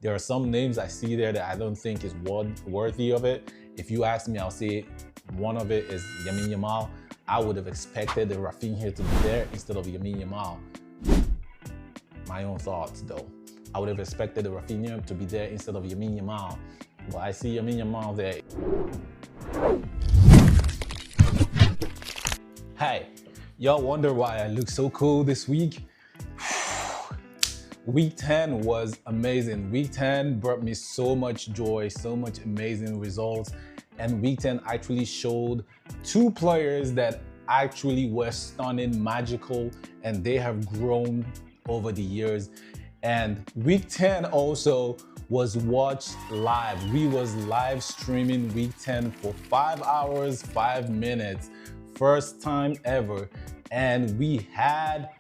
There are some names I see there that I don't think is worthy of it. If you ask me, I'll say one of it is Lamine Yamal. I would have expected the Rafinha to be there instead of Lamine Yamal. My own thoughts though. I would have expected the Rafinha to be there instead of Lamine Yamal. But I see Lamine Yamal there. Hey, y'all wonder why I look so cool this week? Week 10 was amazing. Week 10 brought me so much joy, so much amazing results. And Week 10 actually showed two players that actually were stunning, magical, and they have grown over the years. And Week 10 also was watched live. We was live streaming Week 10 for 5 hours, 5 minutes. First time ever. And we had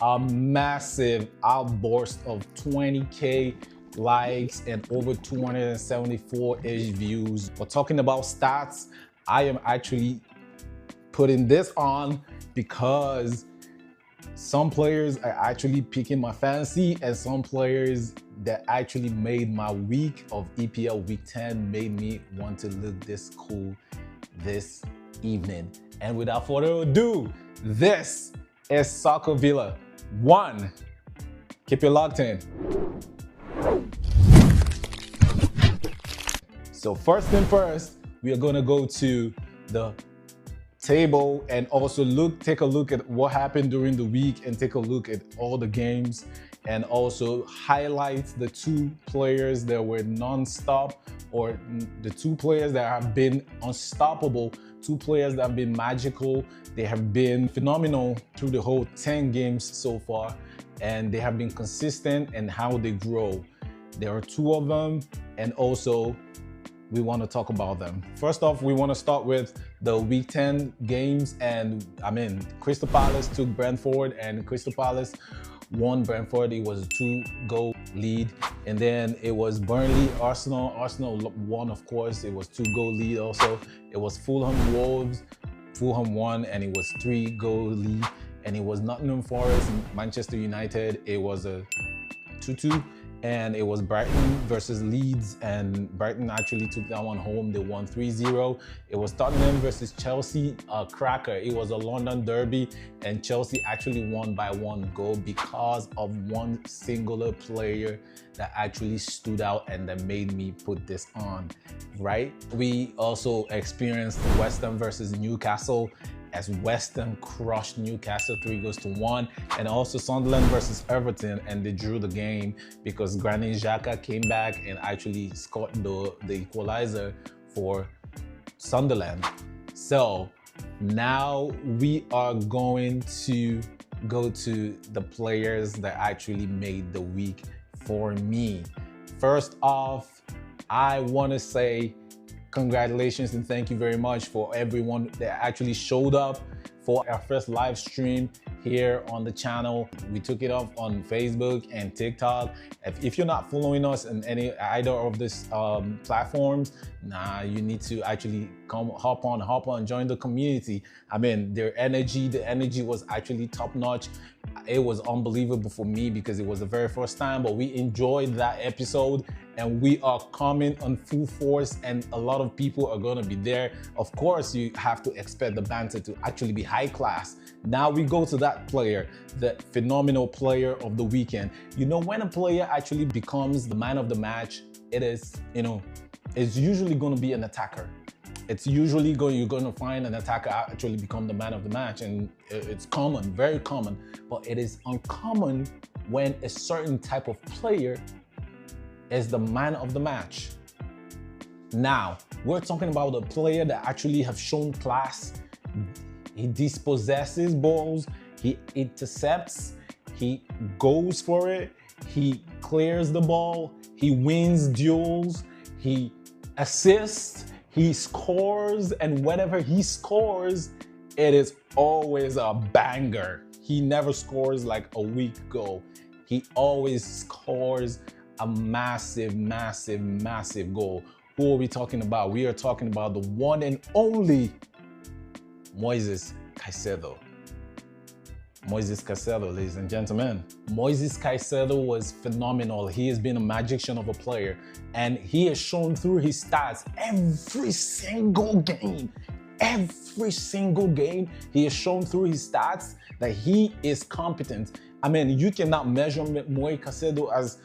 a massive outburst of 20K likes and over 274-ish views. But talking about stats, I am actually putting this on because some players are actually picking my fantasy, and some players that actually made my week of EPL Week 10 made me want to look this cool this evening. And without further ado, this is Soccer Villa 1. Keep it locked in. So first thing first, we are gonna go to the table and also take a look at what happened during the week and take a look at all the games and also highlight the two players that were non-stop, or the two players that have been unstoppable, two players that have been magical. They have been phenomenal through the whole 10 games so far, and they have been consistent in how they grow. There are two of them, and also we want to talk about them. First off, we want to start with the Week 10 games, and Crystal Palace took Brentford, and Crystal Palace won Brentford. It was a 2-goal lead. And then it was Burnley, Arsenal. Arsenal won, of course. It was 2-goal lead also. It was Fulham, Wolves. Fulham won, and it was 3-goal lead. And it was Nottingham Forest, Manchester United. It was a 2-2. And it was Brighton versus Leeds, and Brighton actually took that one home. They won 3-0. It was Tottenham versus Chelsea, a cracker. It was a London derby, and Chelsea actually won by 1 goal because of one singular player that actually stood out and that made me put this on, right? We also experienced West Ham versus Newcastle, as West Ham crushed Newcastle 3-1, and also Sunderland versus Everton, and they drew the game because Granit Xhaka came back and actually scored the equalizer for Sunderland. So now we are going to go to the players that actually made the week for me. First off, I want to say congratulations and thank you very much for everyone that actually showed up for our first live stream here on the channel. We took it off on Facebook and TikTok. If you're not following us in either of these platforms, you need to actually hop on, join the community. The energy was actually top notch. It was unbelievable for me because it was the very first time, but we enjoyed that episode, and we are coming on full force, and a lot of people are going to be there. Of course, you have to expect the banter to actually be high class. Now we go to that player, the phenomenal player of the weekend. When a player actually becomes the man of the match, it's usually going to be an attacker. It's usually you're going to find an attacker actually become the man of the match, and it's common, very common. But it is uncommon when a certain type of player is the man of the match. Now, we're talking about a player that actually have shown class. He dispossesses balls, he intercepts, he goes for it, he clears the ball, he wins duels, he assists, he scores, and whenever he scores, it is always a banger. He never scores like a weak goal. He always scores a massive, massive, massive goal. Who are we talking about? We are talking about the one and only Moises Caicedo. Moises Caicedo, ladies and gentlemen. Moises Caicedo was phenomenal. He has been a magician of a player, and he has shown through his stats every single game. Every single game, he has shown through his stats that he is competent. I mean, you cannot measure Moises Caicedo as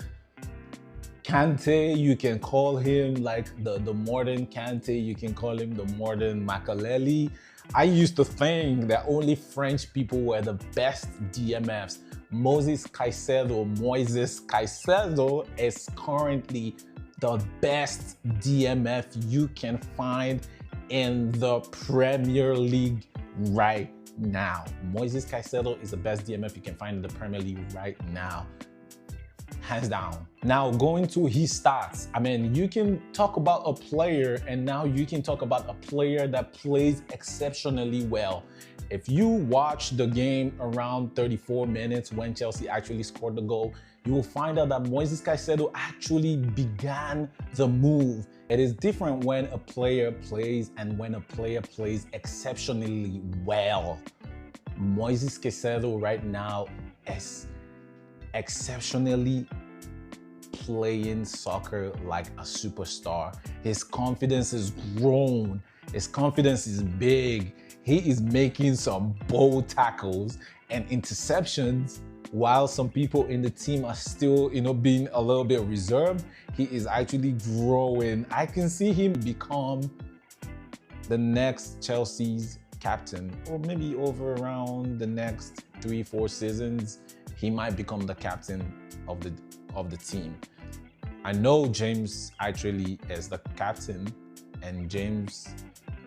Kante. You can call him like the modern Kante. You can call him the modern Makaleli. I used to think that only French people were the best DMFs. Moises Caicedo is currently the best DMF you can find in the Premier League right now. Moises Caicedo is the best DMF you can find in the Premier League right now. Hands down. Now, going to his stats, I mean, you can talk about a player, and now you can talk about a player that plays exceptionally well. If you watch the game around 34 minutes when Chelsea actually scored the goal, you will find out that Moises Caicedo actually began the move. It is different when a player plays and when a player plays exceptionally well. Moises Caicedo right now is exceptionally playing soccer like a superstar. His confidence is grown. His confidence is big. He is making some bold tackles and interceptions. While some people in the team are still, being a little bit reserved, he is actually growing. I can see him become the next Chelsea's captain, or maybe over around the next 3-4 seasons, he might become the captain of the team. I know James actually is the captain, and James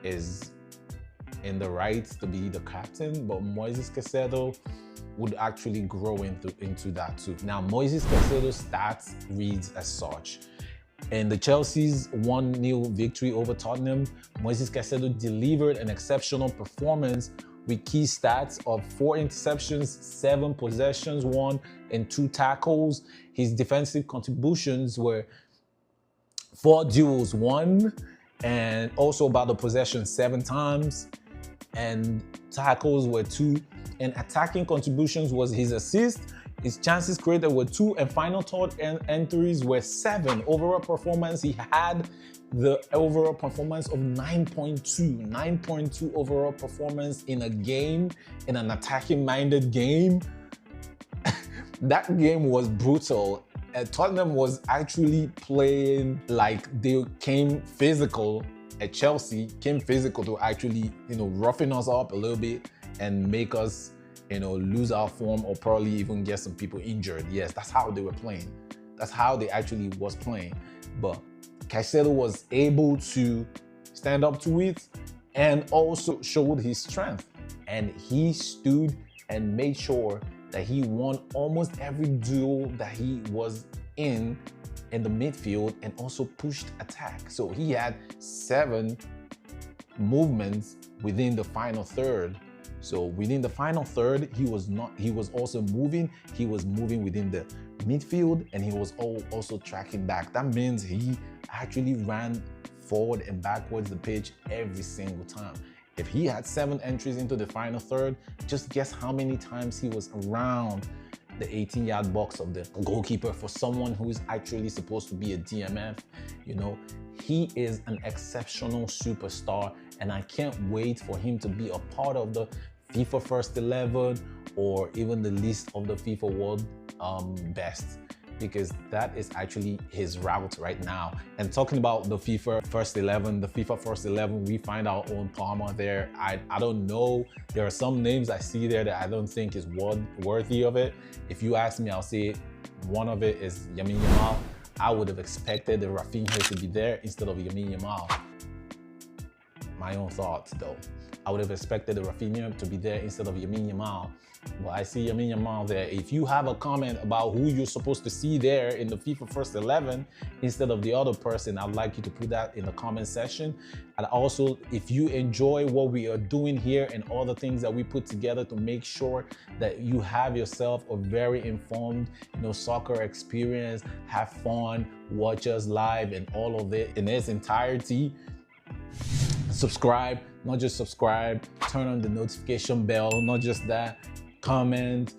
is in the right to be the captain, but Moises Caicedo would actually grow into that too. Now, Moises Caicedo's stats reads as such. In the Chelsea's 1-0 victory over Tottenham, Moises Caicedo delivered an exceptional performance with key stats of 4 interceptions, 7 possessions won, and 2 tackles. His defensive contributions were 4 duels won, and also about the possession 7 times, and tackles were 2. And attacking contributions was his assist. His chances created were 2, and final thought entries were 7. Overall performance, he had the overall performance of 9.2. 9.2 overall performance in a game, in an attacking-minded game. That game was brutal. Tottenham was actually playing like they came physical at Chelsea, came physical to actually, roughing us up a little bit and make us, lose our form or probably even get some people injured. Yes, that's how they were playing. That's how they actually was playing. But Caicedo was able to stand up to it and also showed his strength. And he stood and made sure that he won almost every duel that he was in the midfield, and also pushed attack. So he had 7 movements within the final third. So within the final third, he was also moving. He was moving within the midfield, and he was also tracking back. That means he actually ran forward and backwards the pitch every single time. If he had 7 entries into the final third, just guess how many times he was around the 18-yard box of the goalkeeper. For someone who is actually supposed to be a DMF, he is an exceptional superstar, and I can't wait for him to be a part of the FIFA First 11 or even the list of the FIFA World Best, because that is actually his route right now. And talking about the FIFA First 11, we find our own Palmer there. I don't know. There are some names I see there that I don't think is worthy of it. If you ask me, I'll say one of it is Lamine Yamal. I would have expected the Rafinha to be there instead of Lamine Yamal. My own thoughts though. I would have expected the Rafinha to be there instead of Lamine Yamal. But I see Lamine Yamal there. If you have a comment about who you're supposed to see there in the FIFA First 11 instead of the other person, I'd like you to put that in the comment section. And also, if you enjoy what we are doing here and all the things that we put together to make sure that you have yourself a very informed, soccer experience, have fun, watch us live and all of it in its entirety, subscribe. Not just subscribe, turn on the notification bell. Not just that, comment,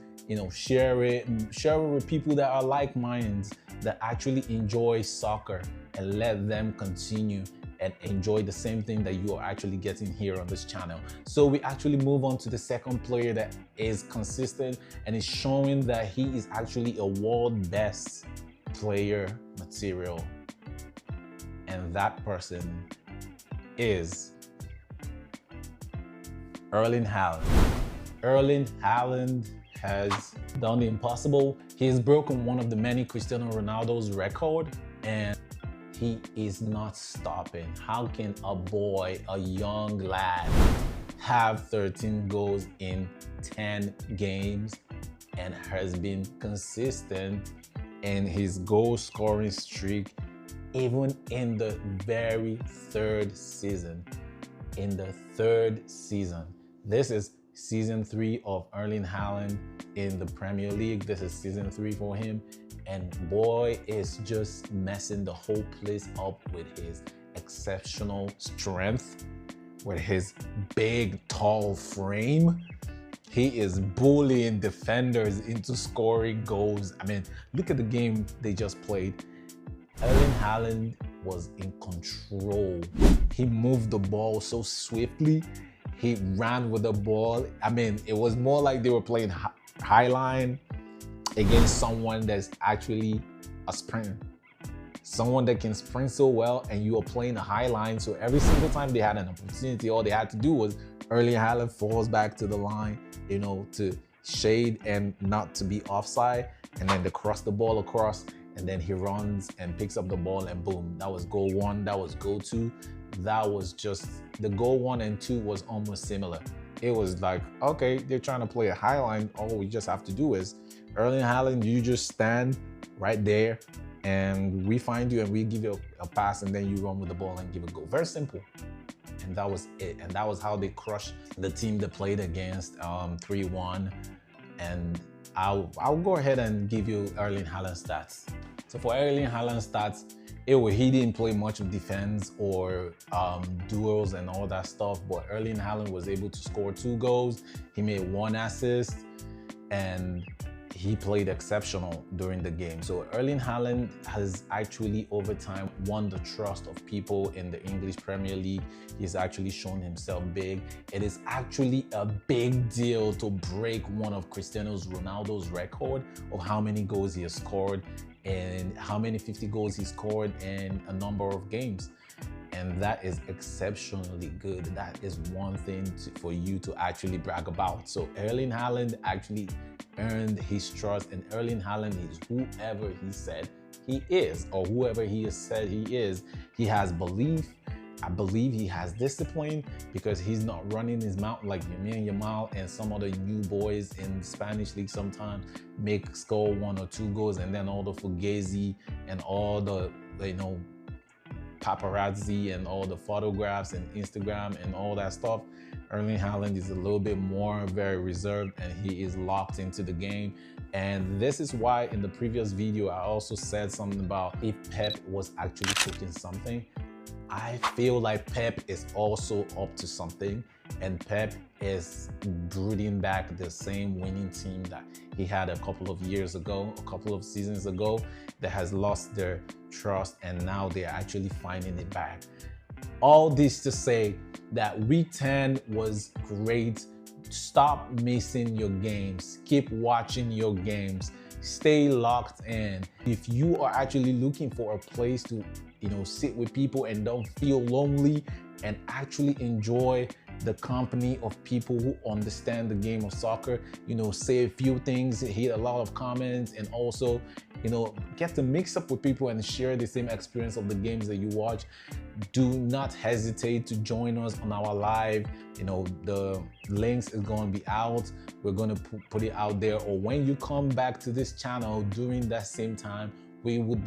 share it with people that are like minds, that actually enjoy soccer, and let them continue and enjoy the same thing that you are actually getting here on this channel. So we actually move on to the second player that is consistent and is showing that he is actually a world best player material. And that person is Erling Haaland. Erling Haaland has done the impossible. He has broken one of the many Cristiano Ronaldo's record, and he is not stopping. How can a young lad, have 13 goals in 10 games and has been consistent in his goal scoring streak even in the very third season? This is season 3 of Erling Haaland in the Premier League. This is season 3 for him. And boy is just messing the whole place up with his exceptional strength, with his big, tall frame. He is bullying defenders into scoring goals. I mean, look at the game they just played. Erling Haaland was in control. He moved the ball so swiftly. He ran with the ball. I mean, it was more like they were playing high line against someone that's actually a sprinter. Someone that can sprint so well, and you are playing a high line. So every single time they had an opportunity, all they had to do was Erling Haaland falls back to the line, to shade and not to be offside, and then they cross the ball across, and then he runs and picks up the ball, and boom, that was goal 1, that was goal 2. That was just, the goal 1 and 2 was almost similar. It was like, okay, they're trying to play a high line. All we just have to do is, Erling Haaland, you just stand right there and we find you and we give you a pass, and then you run with the ball and give a goal. Very simple. And that was it. And that was how they crushed the team they played against 3-1. And I'll go ahead and give you Erling Haaland stats. So for Erling Haaland stats, he didn't play much of defense or duels and all that stuff, but Erling Haaland was able to score 2 goals. He made 1 assist, and he played exceptional during the game. So Erling Haaland has actually over time won the trust of people in the English Premier League. He's actually shown himself big. It is actually a big deal to break one of Cristiano Ronaldo's record of how many goals he has scored and how many 50 goals he scored in a number of games. And that is exceptionally good. That is one thing for you to actually brag about. So Erling Haaland actually earned his trust, and Erling Haaland is whoever he said he is, or whoever he has said he is. He has belief. I believe he has discipline, because he's not running his mouth like Yamal and some other new boys in the Spanish league sometimes score 1 or 2 goals, and then all the fugazi and all the paparazzi and all the photographs and Instagram and all that stuff. Erling Haaland is a little bit more very reserved, and he is locked into the game. And this is why in the previous video I also said something about if Pep was actually cooking something. I feel like Pep is also up to something, and Pep is brooding back the same winning team that he had a couple of years ago, a couple of seasons ago, that has lost their trust, and now they're actually finding it back. All this to say that week 10 was great. Stop missing your games. Keep watching your games. Stay locked in. If you are actually looking for a place to sit with people and don't feel lonely, and actually enjoy the company of people who understand the game of soccer, say a few things, hit a lot of comments, and also get to mix up with people and share the same experience of the games that you watch, do not hesitate to join us on our live. The links is going to be out. We're going to put it out there, or when you come back to this channel during that same time, we would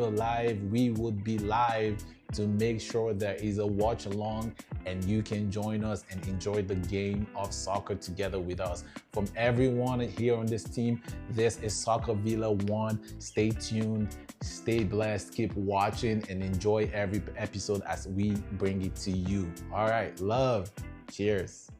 be live to make sure there is a watch along and you can join us and enjoy the game of soccer together with us. From everyone here on this team, this is Soccer Villa 1. Stay tuned, stay blessed, keep watching, and enjoy every episode as we bring it to you. All right, love, cheers.